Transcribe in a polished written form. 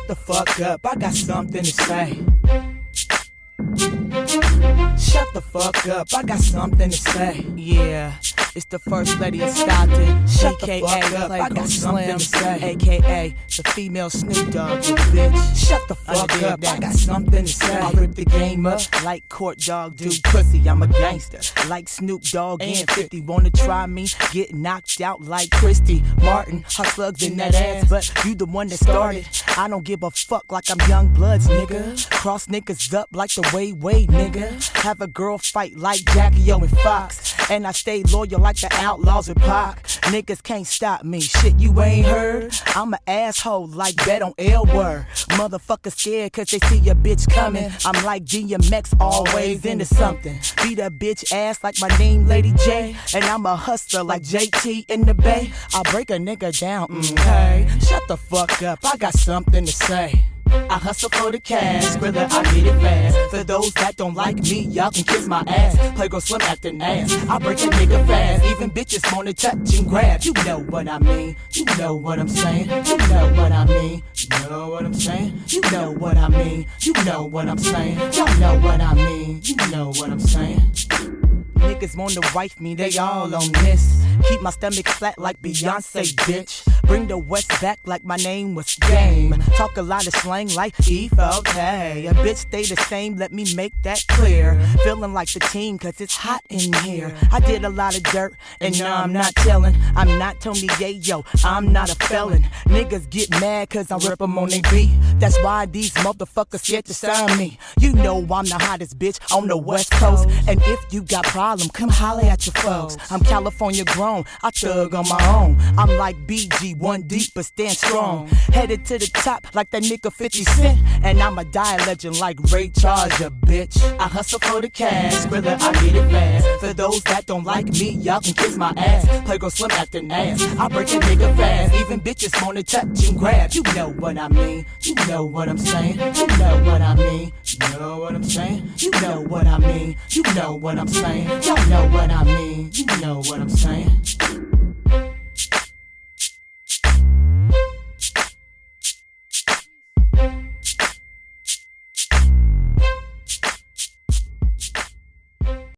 Shut the fuck up, I got something to say. Shut the fuck up, I got something to say. Yeah, it's the first lady of Stockton. Shut the fuck up, I got something to say. AKA the female Snoop Dogg, you bitch. Shut the fuck up, I got something to say. I rip the game up like Court Dog do pussy. I'm a gangster like Snoop Dogg and 50. Wanna try me? Get knocked out like Christy Martin. Her slugs in that ass, but you the one that started. I don't give a fuck like I'm Young Bloods, nigga. Cross niggas up like the way, nigga. Have a girl fight like Jackie O and Fox. And I stay loyal like the Outlaws with Pac. Niggas can't stop me, shit you ain't heard. I'm an asshole like Bet on L Word. Motherfuckers scared cause they see a bitch coming. I'm like DMX, always into something. Beat a bitch ass like my name Lady J. And I'm a hustler like JT in the Bay. I break a nigga down, hey. Shut the fuck up, I got something to say. I hustle for the cash, Skrilla, I get it fast. For those that don't like me, y'all can kiss my ass. Playgirl Slim acting ass, I break a nigga fast. Even bitches wanna touch and grab. You know what I mean, you know what I'm saying. You know what I mean, you know what I'm saying. You know what I mean, you know what I'm saying. Y'all know what I mean, you know what I'm saying. Niggas wanna wife me, they all on this. Keep my stomach flat like Beyonce, bitch. Bring the West back like my name was Game. Talk a lot of slang like E4K. A bitch stay the same, let me make that clear. Feeling like the team cause it's hot in here. I did a lot of dirt and now I'm not telling. I'm not Tony Yayo, I'm not a felon. Niggas get mad cause I rip them on they beat. That's why these motherfuckers scared to sign me. You know I'm the hottest bitch on the West Coast. And if you got problem, come holler at your folks. I'm California grown, I thug on my own. I'm like BG, one deep but stand strong. Headed to the top like that nigga 50 Cent. And I'm a die legend like Ray Charles, a bitch. I hustle for the cash, Skrilla, I get it fast. For those that don't like me, y'all can kiss my ass. Playgirl Slim acting ass, I break a nigga fast. Even bitches wanna touch and grab. You know what I mean, you know what I'm saying. You know what I mean, you know what I'm saying. You know what I mean, you know what I'm saying. Y'all know what I mean, you know what I'm saying.